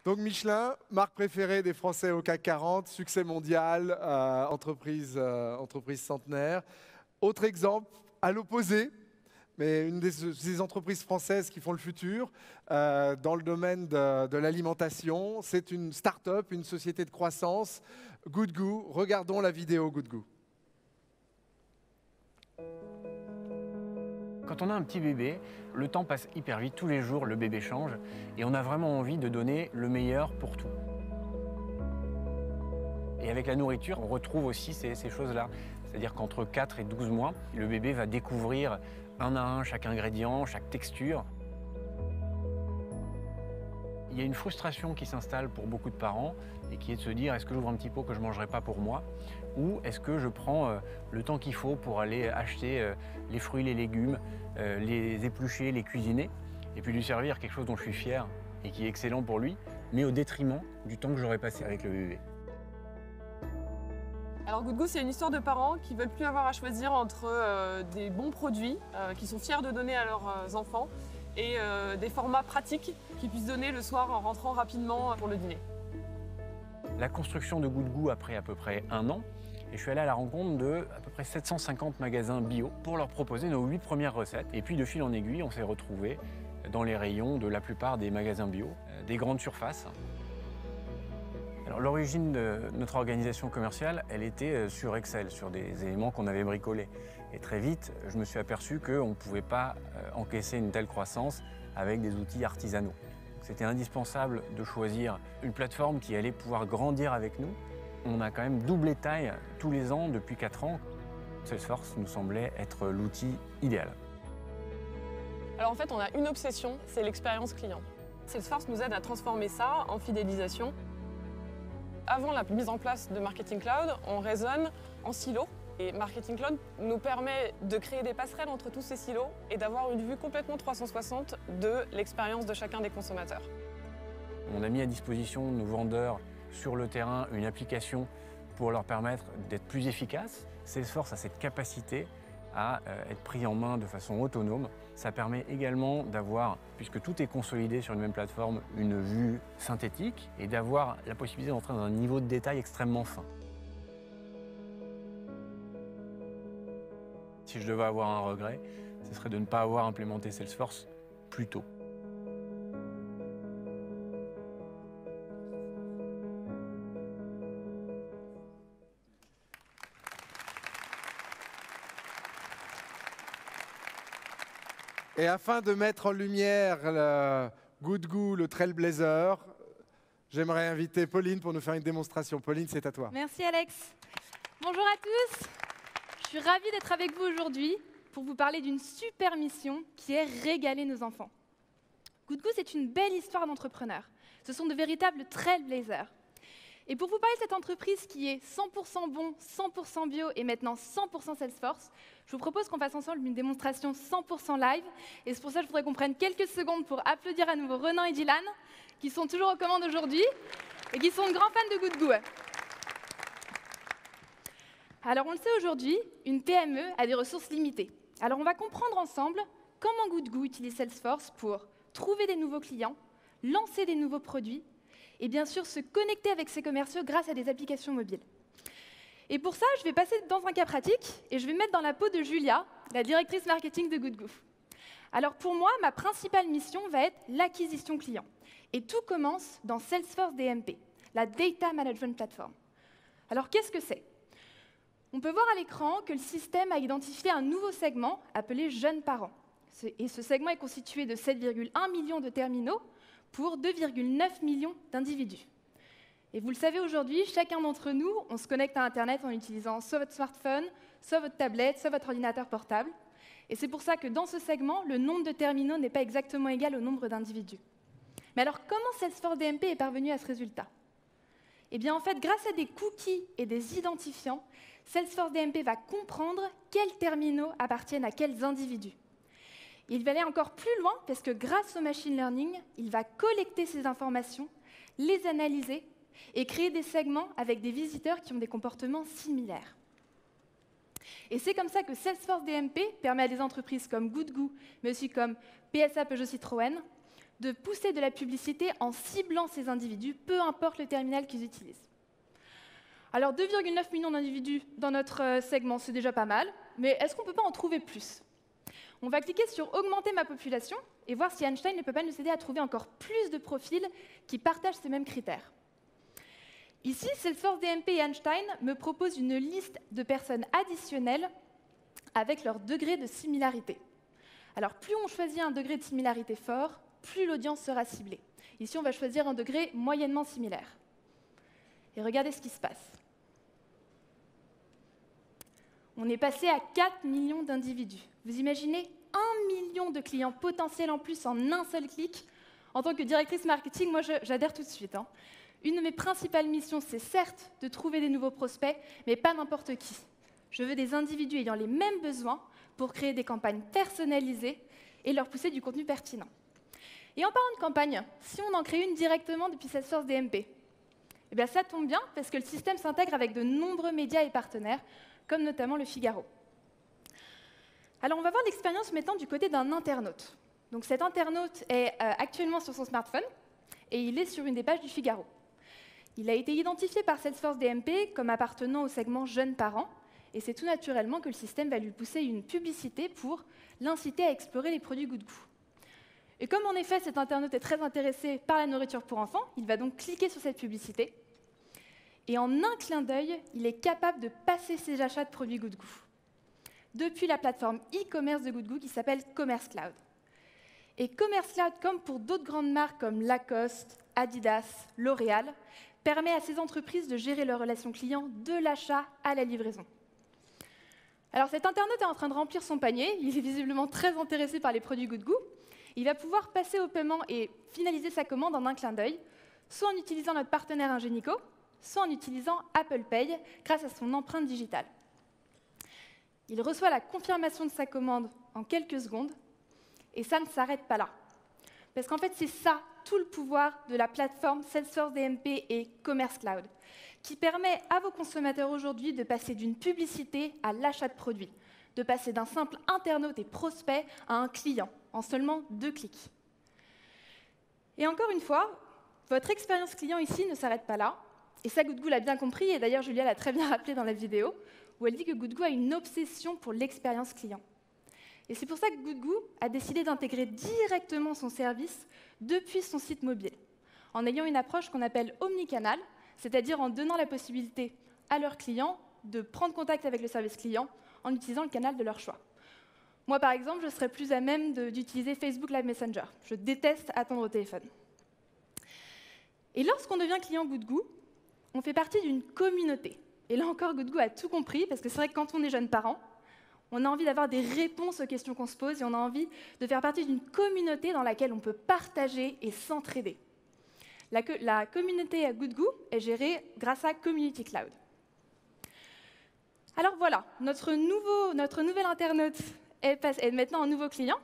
Donc Michelin, marque préférée des Français au CAC 40, succès mondial, entreprise centenaire. Autre exemple, à l'opposé, mais une des entreprises françaises qui font le futur dans le domaine de l'alimentation, c'est une start-up, une société de croissance, Good Goût. Regardons la vidéo Good Goût. Quand on a un petit bébé, le temps passe hyper vite, tous les jours le bébé change et on a vraiment envie de donner le meilleur pour tout. Et avec la nourriture, on retrouve aussi ces choses-là. C'est-à-dire qu'entre 4 et 12 mois, le bébé va découvrir un à un chaque ingrédient, chaque texture. Il y a une frustration qui s'installe pour beaucoup de parents et qui est de se dire est-ce que j'ouvre un petit pot que je ne mangerai pas pour moi ou est-ce que je prends le temps qu'il faut pour aller acheter les fruits, les légumes, les éplucher, les cuisiner et puis lui servir quelque chose dont je suis fier et qui est excellent pour lui, mais au détriment du temps que j'aurais passé avec le bébé. Alors Good Goût, c'est une histoire de parents qui veulent plus avoir à choisir entre des bons produits qu'ils sont fiers de donner à leurs enfants et des formats pratiques qu'ils puissent donner le soir en rentrant rapidement pour le dîner. La construction de Good Goût a pris à peu près 1 an et je suis allé à la rencontre de à peu près 750 magasins bio pour leur proposer nos 8 premières recettes. Et puis de fil en aiguille, on s'est retrouvés dans les rayons de la plupart des magasins bio, des grandes surfaces. Alors l'origine de notre organisation commerciale, elle était sur Excel, sur des éléments qu'on avait bricolés. Et très vite, je me suis aperçu qu'on ne pouvait pas encaisser une telle croissance avec des outils artisanaux. C'était indispensable de choisir une plateforme qui allait pouvoir grandir avec nous. On a quand même doublé taille tous les ans depuis 4 ans. Salesforce nous semblait être l'outil idéal. Alors en fait, on a une obsession, c'est l'expérience client. Salesforce nous aide à transformer ça en fidélisation. Avant la mise en place de Marketing Cloud, on raisonne en silos. Et Marketing Cloud nous permet de créer des passerelles entre tous ces silos et d'avoir une vue complètement 360 de l'expérience de chacun des consommateurs. On a mis à disposition de nos vendeurs sur le terrain une application pour leur permettre d'être plus efficaces. Salesforce a cette capacité à être pris en main de façon autonome. Ça permet également d'avoir, puisque tout est consolidé sur une même plateforme, une vue synthétique et d'avoir la possibilité d'entrer dans un niveau de détail extrêmement fin. Si je devais avoir un regret, ce serait de ne pas avoir implémenté Salesforce plus tôt. Et afin de mettre en lumière le Good Goût, le Trailblazer, j'aimerais inviter Pauline pour nous faire une démonstration. Pauline, c'est à toi. Merci Alex. Bonjour à tous. Je suis ravie d'être avec vous aujourd'hui pour vous parler d'une super mission qui est régaler nos enfants. Good Goût, c'est une belle histoire d'entrepreneurs. Ce sont de véritables trailblazers. Et pour vous parler de cette entreprise qui est 100% bon, 100% bio et maintenant 100% Salesforce, je vous propose qu'on fasse ensemble une démonstration 100% live. Et c'est pour ça que je voudrais qu'on prenne quelques secondes pour applaudir à nouveau Renan et Dylan, qui sont toujours aux commandes aujourd'hui et qui sont de grands fans de Good Goût. Alors on le sait aujourd'hui, une PME a des ressources limitées. Alors on va comprendre ensemble comment Good Goût utilise Salesforce pour trouver des nouveaux clients, lancer des nouveaux produits et bien sûr se connecter avec ses commerciaux grâce à des applications mobiles. Et pour ça, je vais passer dans un cas pratique et je vais me mettre dans la peau de Julia, la directrice marketing de Good Goût. Alors pour moi, ma principale mission va être l'acquisition client. Et tout commence dans Salesforce DMP, la Data Management Platform. Alors qu'est-ce que c'est ? On peut voir à l'écran que le système a identifié un nouveau segment appelé jeunes parents. Et ce segment est constitué de 7,1 millions de terminaux pour 2,9 millions d'individus. Et vous le savez aujourd'hui, chacun d'entre nous, on se connecte à Internet en utilisant soit votre smartphone, soit votre tablette, soit votre ordinateur portable. Et c'est pour ça que dans ce segment, le nombre de terminaux n'est pas exactement égal au nombre d'individus. Mais alors, comment Salesforce DMP est parvenu à ce résultat ? Eh bien, en fait, grâce à des cookies et des identifiants, Salesforce DMP va comprendre quels terminaux appartiennent à quels individus. Il va aller encore plus loin, parce que grâce au machine learning, il va collecter ces informations, les analyser et créer des segments avec des visiteurs qui ont des comportements similaires. Et c'est comme ça que Salesforce DMP permet à des entreprises comme Good Goût, mais aussi comme PSA Peugeot Citroën, de pousser de la publicité en ciblant ces individus, peu importe le terminal qu'ils utilisent. Alors 2,9 millions d'individus dans notre segment, c'est déjà pas mal, mais est-ce qu'on ne peut pas en trouver plus? On va cliquer sur « Augmenter ma population » et voir si Einstein ne peut pas nous aider à trouver encore plus de profils qui partagent ces mêmes critères. Ici, Salesforce DMP et Einstein me proposent une liste de personnes additionnelles avec leur degré de similarité. Alors, plus on choisit un degré de similarité fort, plus l'audience sera ciblée. Ici, on va choisir un degré moyennement similaire. Et regardez ce qui se passe. On est passé à 4 millions d'individus. Vous imaginez 1 million de clients potentiels en plus en un seul clic? En tant que directrice marketing, moi, j'adhère tout de suite. Une de mes principales missions, c'est certes de trouver des nouveaux prospects, mais pas n'importe qui. Je veux des individus ayant les mêmes besoins pour créer des campagnes personnalisées et leur pousser du contenu pertinent. Et en parlant de campagne, si on en crée une directement depuis Salesforce DMP, eh bien ça tombe bien parce que le système s'intègre avec de nombreux médias et partenaires, comme notamment Le Figaro. Alors on va voir l'expérience maintenant du côté d'un internaute. Donc cet internaute est actuellement sur son smartphone et il est sur une des pages du Figaro. Il a été identifié par Salesforce DMP comme appartenant au segment jeunes parents, et c'est tout naturellement que le système va lui pousser une publicité pour l'inciter à explorer les produits Good Goût. Et comme en effet cet internaute est très intéressé par la nourriture pour enfants, il va donc cliquer sur cette publicité, et en un clin d'œil, il est capable de passer ses achats de produits Good Goût depuis la plateforme e-commerce de Good Goût qui s'appelle Commerce Cloud. Et Commerce Cloud, comme pour d'autres grandes marques comme Lacoste, Adidas, L'Oréal, permet à ces entreprises de gérer leurs relations clients de l'achat à la livraison. Alors cet internaute est en train de remplir son panier, il est visiblement très intéressé par les produits Good Goût. Il va pouvoir passer au paiement et finaliser sa commande en un clin d'œil, soit en utilisant notre partenaire Ingenico, soit en utilisant Apple Pay grâce à son empreinte digitale. Il reçoit la confirmation de sa commande en quelques secondes, et ça ne s'arrête pas là. Parce qu'en fait, c'est ça, tout le pouvoir de la plateforme Salesforce DMP et Commerce Cloud, qui permet à vos consommateurs aujourd'hui de passer d'une publicité à l'achat de produits, de passer d'un simple internaute et prospect à un client, en seulement 2 clics. Et encore une fois, votre expérience client ici ne s'arrête pas là, et ça, Good Goût l'a bien compris, et d'ailleurs Julia l'a très bien rappelé dans la vidéo, où elle dit que Good Goût a une obsession pour l'expérience client. Et c'est pour ça que Good Goût a décidé d'intégrer directement son service depuis son site mobile, en ayant une approche qu'on appelle omnicanal, c'est-à-dire en donnant la possibilité à leurs clients de prendre contact avec le service client en utilisant le canal de leur choix. Moi, par exemple, je serais plus à même d'utiliser Facebook Live Messenger. Je déteste attendre au téléphone. Et lorsqu'on devient client Good Goût, on fait partie d'une communauté. Et là encore, Good Goût a tout compris, parce que c'est vrai que quand on est jeune parent, on a envie d'avoir des réponses aux questions qu'on se pose et on a envie de faire partie d'une communauté dans laquelle on peut partager et s'entraider. La communauté à Good Goût est gérée grâce à Community Cloud. Alors voilà, notre nouvel internaute est maintenant un nouveau client.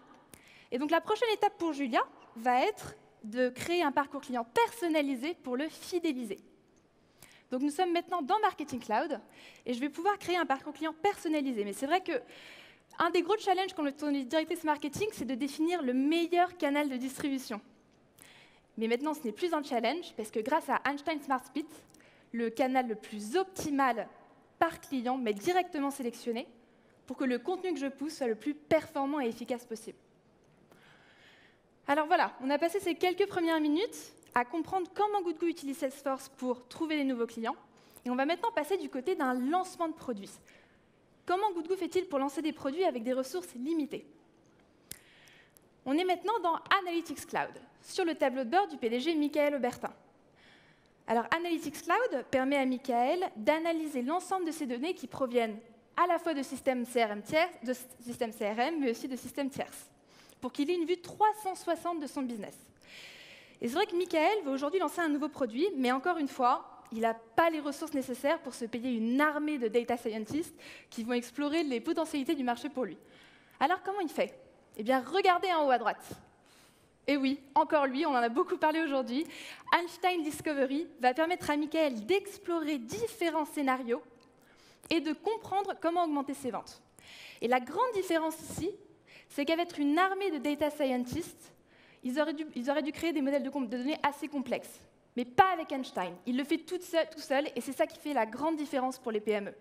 Et donc la prochaine étape pour Julia va être de créer un parcours client personnalisé pour le fidéliser. Donc nous sommes maintenant dans Marketing Cloud et je vais pouvoir créer un parcours client personnalisé. Mais c'est vrai qu'un des gros challenges quand on est directrice marketing, c'est de définir le meilleur canal de distribution. Mais maintenant, ce n'est plus un challenge parce que grâce à Einstein Smart Split, le canal le plus optimal par client m'est directement sélectionné pour que le contenu que je pousse soit le plus performant et efficace possible. Alors voilà, on a passé ces quelques premières minutes à comprendre comment Good Goût utilise Salesforce pour trouver des nouveaux clients. Et on va maintenant passer du côté d'un lancement de produits. Comment Good Goût fait-il pour lancer des produits avec des ressources limitées? On est maintenant dans Analytics Cloud, sur le tableau de bord du PDG Michael Aubertin. Alors, Analytics Cloud permet à Michael d'analyser l'ensemble de ces données qui proviennent à la fois de systèmes CRM, mais aussi de systèmes tierces, pour qu'il ait une vue 360 de son business. Et c'est vrai que Michael veut aujourd'hui lancer un nouveau produit, mais encore une fois, il n'a pas les ressources nécessaires pour se payer une armée de data scientists qui vont explorer les potentialités du marché pour lui. Alors comment il fait? Eh bien, regardez en haut à droite. Et oui, encore lui, on en a beaucoup parlé aujourd'hui. Einstein Discovery va permettre à Michael d'explorer différents scénarios et de comprendre comment augmenter ses ventes. Et la grande différence ici, c'est qu'avec une armée de data scientists, ils auraient dû créer des modèles de données assez complexes. Mais pas avec Einstein. Il le fait tout seul, et c'est ça qui fait la grande différence pour les PME.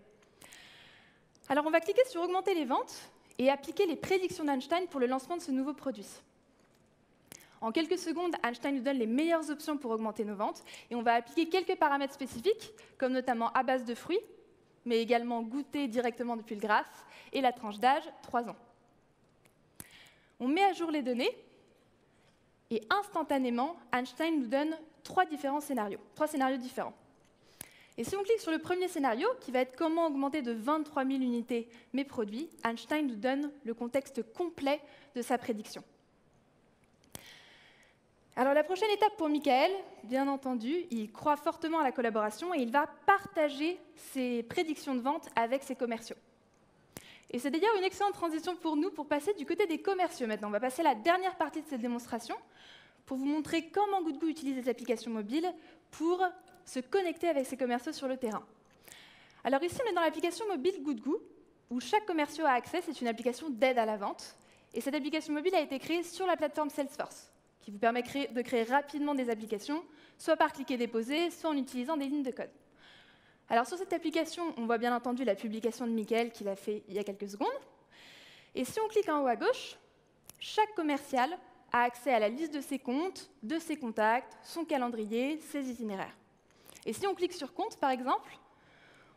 Alors on va cliquer sur Augmenter les ventes et appliquer les prédictions d'Einstein pour le lancement de ce nouveau produit. En quelques secondes, Einstein nous donne les meilleures options pour augmenter nos ventes, et on va appliquer quelques paramètres spécifiques, comme notamment à base de fruits, mais également goûter directement depuis le graphe, et la tranche d'âge, 3 ans. On met à jour les données, et instantanément, Einstein nous donne 3 scénarios différents. Et si on clique sur le premier scénario, qui va être comment augmenter de 23 000 unités mes produits, Einstein nous donne le contexte complet de sa prédiction. Alors la prochaine étape pour Michael, bien entendu, il croit fortement à la collaboration et il va partager ses prédictions de vente avec ses commerciaux. Et c'est d'ailleurs une excellente transition pour nous pour passer du côté des commerciaux maintenant. On va passer à la dernière partie de cette démonstration pour vous montrer comment GoodGoo utilise les applications mobiles pour se connecter avec ses commerciaux sur le terrain. Alors ici, on est dans l'application mobile GoodGoo, où chaque commerciaux a accès. C'est une application d'aide à la vente. Et cette application mobile a été créée sur la plateforme Salesforce, qui vous permet de créer rapidement des applications, soit par cliquer-déposer, soit en utilisant des lignes de code. Alors sur cette application, on voit bien entendu la publication de Michael qu'il a fait il y a quelques secondes. Et si on clique en haut à gauche, chaque commercial a accès à la liste de ses comptes, de ses contacts, son calendrier, ses itinéraires. Et si on clique sur compte, par exemple,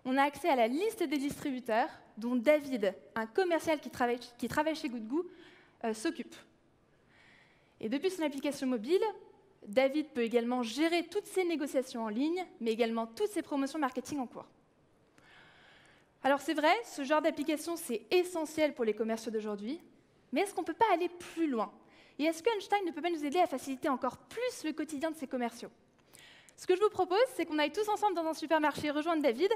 on a accès à la liste des distributeurs dont David, un commercial qui travaille chez GoodGoo, s'occupe. Et depuis son application mobile, David peut également gérer toutes ses négociations en ligne, mais également toutes ses promotions marketing en cours. Alors c'est vrai, ce genre d'application, c'est essentiel pour les commerciaux d'aujourd'hui, mais est-ce qu'on ne peut pas aller plus loin? Et est-ce que Einstein ne peut pas nous aider à faciliter encore plus le quotidien de ses commerciaux? Ce que je vous propose, c'est qu'on aille tous ensemble dans un supermarché rejoindre David.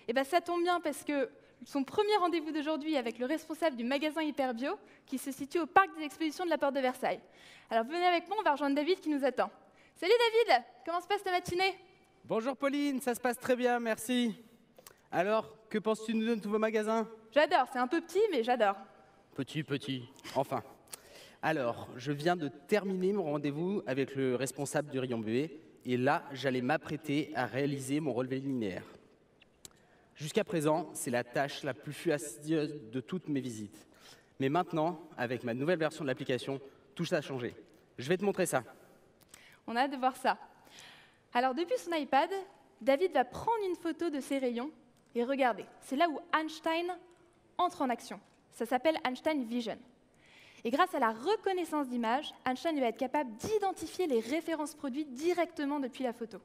Et bien ça tombe bien parce que son premier rendez-vous d'aujourd'hui avec le responsable du magasin Hyperbio, qui se situe au parc des expositions de la Porte de Versailles. Alors venez avec moi, on va rejoindre David qui nous attend. Salut David, comment se passe ta matinée? Bonjour Pauline, ça se passe très bien, merci. Alors, que penses-tu de nos nouveaux magasins? J'adore, c'est un peu petit, mais j'adore. Petit, enfin. Alors, je viens de terminer mon rendez-vous avec le responsable du rayon bébé, et là, j'allais m'apprêter à réaliser mon relevé linéaire. Jusqu'à présent, c'est la tâche la plus fastidieuse de toutes mes visites. Mais maintenant, avec ma nouvelle version de l'application, tout ça a changé. Je vais te montrer ça. On a hâte de voir ça. Alors, depuis son iPad, David va prendre une photo de ses rayons et regardez. C'est là où Einstein entre en action. Ça s'appelle Einstein Vision. Et grâce à la reconnaissance d'image, Einstein va être capable d'identifier les références produits directement depuis la photo.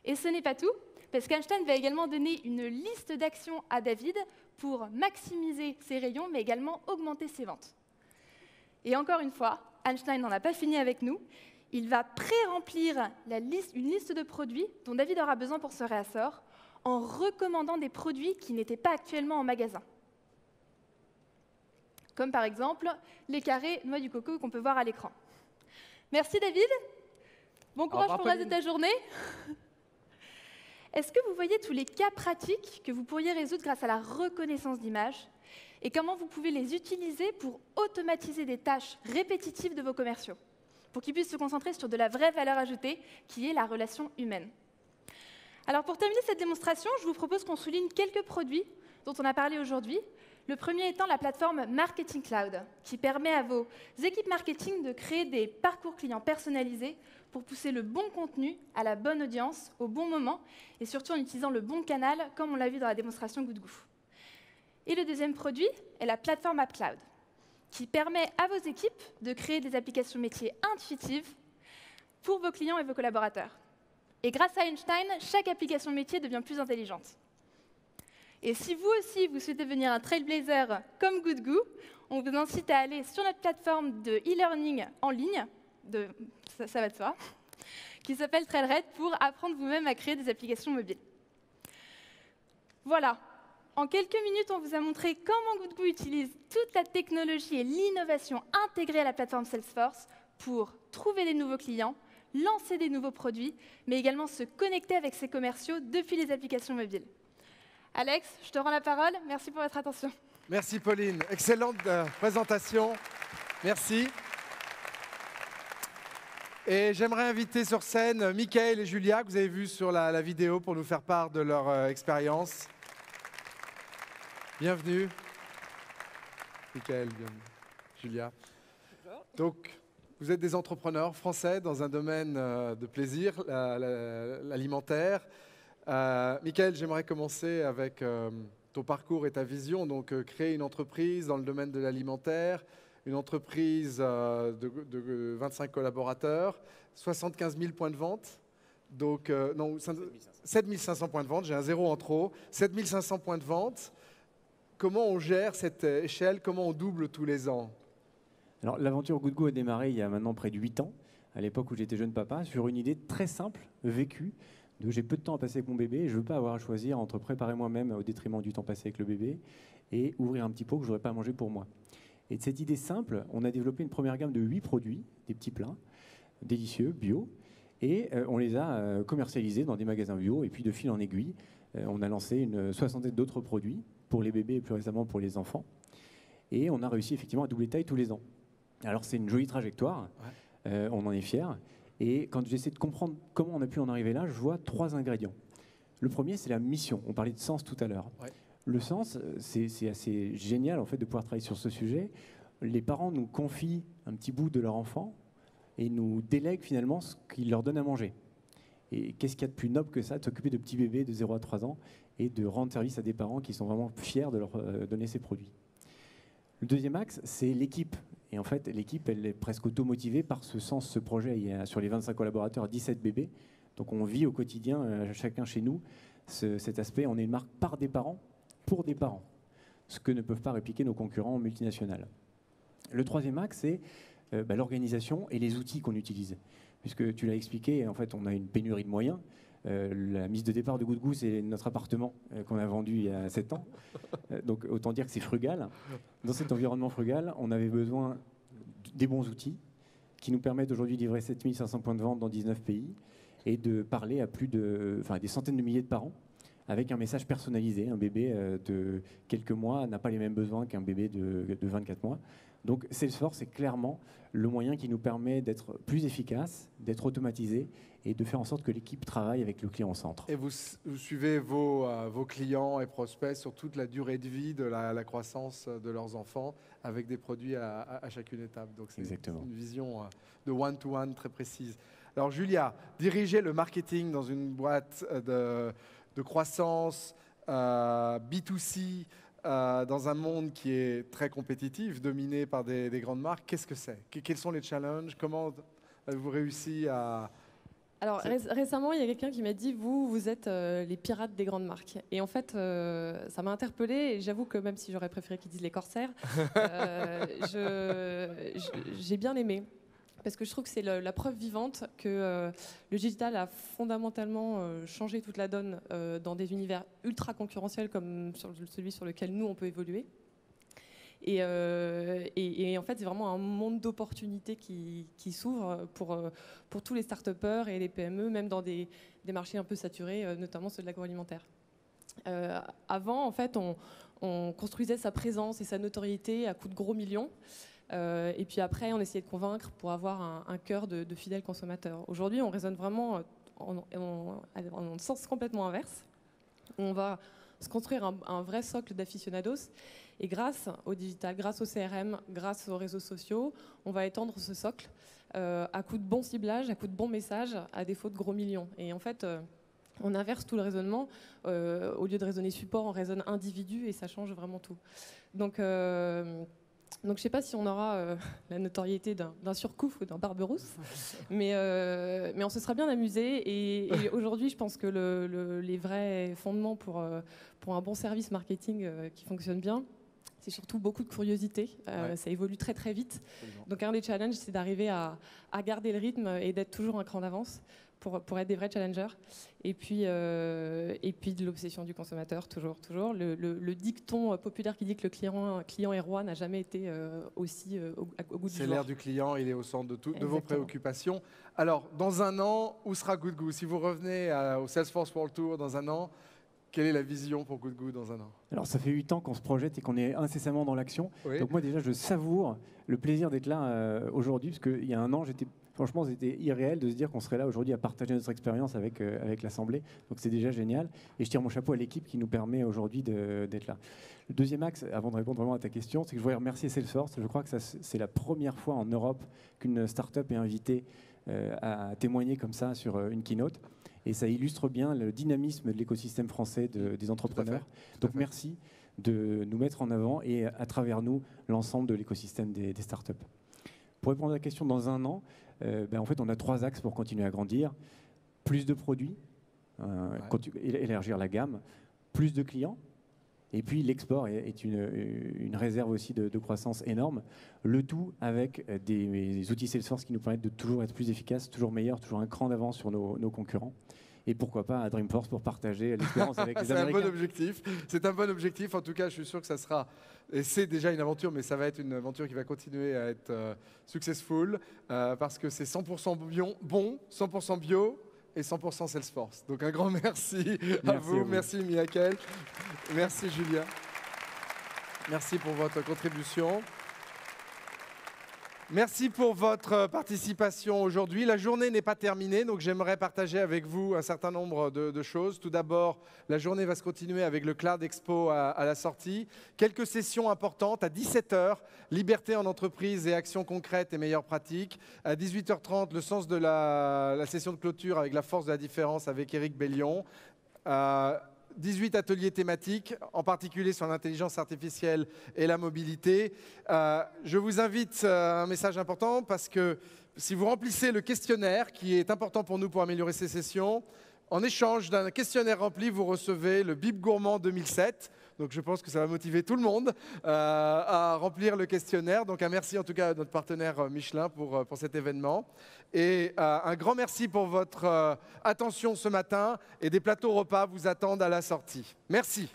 Et ce n'est pas tout, parce qu'Einstein va également donner une liste d'actions à David pour maximiser ses rayons, mais également augmenter ses ventes. Et encore une fois, Einstein n'en a pas fini avec nous. Il va pré-remplir une liste de produits dont David aura besoin pour ce réassort, en recommandant des produits qui n'étaient pas actuellement en magasin. Comme par exemple les carrés noix du coco qu'on peut voir à l'écran. Merci David. Bon courage pour le reste de ta journée. Est-ce que vous voyez tous les cas pratiques que vous pourriez résoudre grâce à la reconnaissance d'images et comment vous pouvez les utiliser pour automatiser des tâches répétitives de vos commerciaux, pour qu'ils puissent se concentrer sur de la vraie valeur ajoutée qui est la relation humaine? Alors pour terminer cette démonstration, je vous propose qu'on souligne quelques produits dont on a parlé aujourd'hui. Le premier étant la plateforme Marketing Cloud, qui permet à vos équipes marketing de créer des parcours clients personnalisés pour pousser le bon contenu à la bonne audience, au bon moment, et surtout en utilisant le bon canal, comme on l'a vu dans la démonstration GoodGoo. Et le deuxième produit est la plateforme App Cloud, qui permet à vos équipes de créer des applications métiers intuitives pour vos clients et vos collaborateurs. Et grâce à Einstein, chaque application métier devient plus intelligente. Et si vous aussi, vous souhaitez devenir un trailblazer comme GoodGoo, on vous incite à aller sur notre plateforme de e-learning en ligne, ça va de soi, qui s'appelle Trailred, pour apprendre vous-même à créer des applications mobiles. Voilà. En quelques minutes, on vous a montré comment GoodGoo utilise toute la technologie et l'innovation intégrée à la plateforme Salesforce pour trouver des nouveaux clients, lancer des nouveaux produits, mais également se connecter avec ses commerciaux depuis les applications mobiles. Alex, je te rends la parole. Merci pour votre attention. Merci Pauline. Excellente présentation. Merci. Et j'aimerais inviter sur scène Mickaël et Julia, que vous avez vus sur la vidéo, pour nous faire part de leur expérience. Bienvenue. Mickaël, bienvenue. Julia. Donc, vous êtes des entrepreneurs français dans un domaine de plaisir, l'alimentaire. Mickaël, j'aimerais commencer avec ton parcours et ta vision. Donc, créer une entreprise dans le domaine de l'alimentaire, une entreprise de 25 collaborateurs, 75 000 points de vente. Donc, non, 7 500 points de vente, j'ai un zéro en trop. 7 500 points de vente. Comment on gère cette échelle? Comment on double tous les ans? Alors, l'aventure Good Go a démarré il y a maintenant près de 8 ans, à l'époque où j'étais jeune papa, sur une idée très simple, vécue, de j'ai peu de temps à passer avec mon bébé et je ne veux pas avoir à choisir entre préparer moi-même au détriment du temps passé avec le bébé et ouvrir un petit pot que je n'aurais pas à manger pour moi. Et de cette idée simple, on a développé une première gamme de 8 produits, des petits plats, délicieux, bio, et on les a commercialisés dans des magasins bio, et puis de fil en aiguille, on a lancé une soixantaine d'autres produits, pour les bébés et plus récemment pour les enfants. Et on a réussi effectivement à doubler taille tous les ans. Alors c'est une jolie trajectoire, on en est fiers. Et quand j'essaie de comprendre comment on a pu en arriver là, je vois 3 ingrédients. Le premier, c'est la mission. On parlait de sens tout à l'heure. Ouais. Le sens, c'est assez génial en fait de pouvoir travailler sur ce sujet. Les parents nous confient un petit bout de leur enfant et nous délèguent finalement ce qu'ils leur donnent à manger. Et qu'est-ce qu'il y a de plus noble que ça, de s'occuper de petits bébés de 0 à 3 ans et de rendre service à des parents qui sont vraiment fiers de leur donner ces produits. Le deuxième axe, c'est l'équipe. Et en fait, l'équipe, elle est presque automotivée par ce sens, ce projet. Il y a sur les 25 collaborateurs 17 bébés. Donc on vit au quotidien, chacun chez nous, cet aspect. On est une marque par des parents, pour des parents. Ce que ne peuvent pas répliquer nos concurrents multinationales. Le troisième axe, c'est l'organisation et les outils qu'on utilise. Puisque tu l'as expliqué, en fait, on a une pénurie de moyens. La mise de départ de Good Go, c'est notre appartement qu'on a vendu il y a 7 ans. Donc autant dire que c'est frugal. Dans cet environnement frugal, on avait besoin des bons outils qui nous permettent aujourd'hui de livrer 7 500 points de vente dans 19 pays et de parler à des centaines de milliers de parents avec un message personnalisé. Un bébé de quelques mois n'a pas les mêmes besoins qu'un bébé de 24 mois. Donc Salesforce est clairement le moyen qui nous permet d'être plus efficace, d'être automatisé et de faire en sorte que l'équipe travaille avec le client au centre. Et vous suivez vos clients et prospects sur toute la durée de vie de la croissance de leurs enfants avec des produits à chacune étape. Donc c'est une vision de one-to-one très précise. Alors Julia, diriger le marketing dans une boîte de croissance B2C, dans un monde qui est très compétitif, dominé par des grandes marques, qu'est-ce que c'est? Quels sont les challenges? Comment avez-vous réussi à... Alors récemment, il y a quelqu'un qui m'a dit vous êtes les pirates des grandes marques. Et en fait, ça m'a interpellée. Et j'avoue que même si j'aurais préféré qu'ils disent les corsaires, j'ai bien aimé. Parce que je trouve que c'est la preuve vivante que le digital a fondamentalement changé toute la donne dans des univers ultra concurrentiels comme celui sur lequel nous, on peut évoluer. Et en fait, c'est vraiment un monde d'opportunités qui s'ouvre pour tous les start-upers et les PME, même dans des marchés un peu saturés, notamment ceux de l'agroalimentaire. Avant, en fait, on construisait sa présence et sa notoriété à coups de gros millions. Et puis après, on essayait de convaincre pour avoir un cœur de fidèles consommateurs. Aujourd'hui, on raisonne vraiment en sens complètement inverse. On va se construire un vrai socle d'aficionados. Et grâce au digital, grâce au CRM, grâce aux réseaux sociaux, on va étendre ce socle à coup de bon ciblage, à coup de bons messages, à défaut de gros millions. Et en fait, on inverse tout le raisonnement. Au lieu de raisonner support, on raisonne individu et ça change vraiment tout. Donc je ne sais pas si on aura la notoriété d'un Surcouf ou d'un Barberousse, mais on se sera bien amusé. Et aujourd'hui, je pense que les vrais fondements pour un bon service marketing qui fonctionne bien, c'est surtout beaucoup de curiosité. Ça évolue très très vite. Donc un des challenges, c'est d'arriver à garder le rythme et d'être toujours un cran d'avance pour être des vrais challengers. Et puis de l'obsession du consommateur, toujours. Le dicton populaire qui dit que le client est roi n'a jamais été aussi au goût du jour. C'est l'ère du client, il est au centre de vos préoccupations. Alors, dans un an, où sera Good Go? Si vous revenez au Salesforce World Tour dans un an, quelle est la vision pour Good Go dans un an? Alors, ça fait 8 ans qu'on se projette et qu'on est incessamment dans l'action. Oui. Donc moi, déjà, je savoure le plaisir d'être là aujourd'hui, parce qu'il y a un an, Franchement, c'était irréel de se dire qu'on serait là aujourd'hui à partager notre expérience avec l'Assemblée. Donc c'est déjà génial. Et je tire mon chapeau à l'équipe qui nous permet aujourd'hui d'être là. Le deuxième axe, avant de répondre vraiment à ta question, c'est que je voudrais remercier Salesforce. Je crois que c'est la première fois en Europe qu'une start-up est invitée à témoigner comme ça sur une keynote. Et ça illustre bien le dynamisme de l'écosystème français des entrepreneurs. Donc merci de nous mettre en avant et à travers nous, l'ensemble de l'écosystème des startups. Pour répondre à la question, dans un an, en fait, on a 3 axes pour continuer à grandir. Plus de produits, élargir la gamme, plus de clients, et puis l'export est une réserve aussi de croissance énorme. Le tout avec des outils Salesforce qui nous permettent de toujours être plus efficaces, toujours meilleurs, toujours un cran d'avance sur nos concurrents. Et pourquoi pas à Dreamforce pour partager l'expérience avec les Américains. C'est un bon objectif. C'est un bon objectif. En tout cas, je suis sûr que ça sera, et c'est déjà une aventure, mais ça va être une aventure qui va continuer à être successful parce que c'est 100% bon, 100% bio et 100% Salesforce. Donc un grand merci à vous. Merci Michael. Merci Julien. Merci pour votre contribution. Merci pour votre participation aujourd'hui. La journée n'est pas terminée, donc j'aimerais partager avec vous un certain nombre de choses. Tout d'abord, la journée va se continuer avec le Cloud Expo à la sortie. Quelques sessions importantes à 17h, liberté en entreprise et actions concrètes et meilleures pratiques. À 18h30, le sens de la session de clôture avec la force de la différence avec Éric Bellion. 18 ateliers thématiques, en particulier sur l'intelligence artificielle et la mobilité. Je vous invite à un message important parce que si vous remplissez le questionnaire, qui est important pour nous pour améliorer ces sessions, en échange d'un questionnaire rempli, vous recevez le Bib Gourmand 2007. Donc je pense que ça va motiver tout le monde à remplir le questionnaire. Donc un merci en tout cas à notre partenaire Michelin pour cet événement. Et un grand merci pour votre attention ce matin. Et des plateaux repas vous attendent à la sortie. Merci.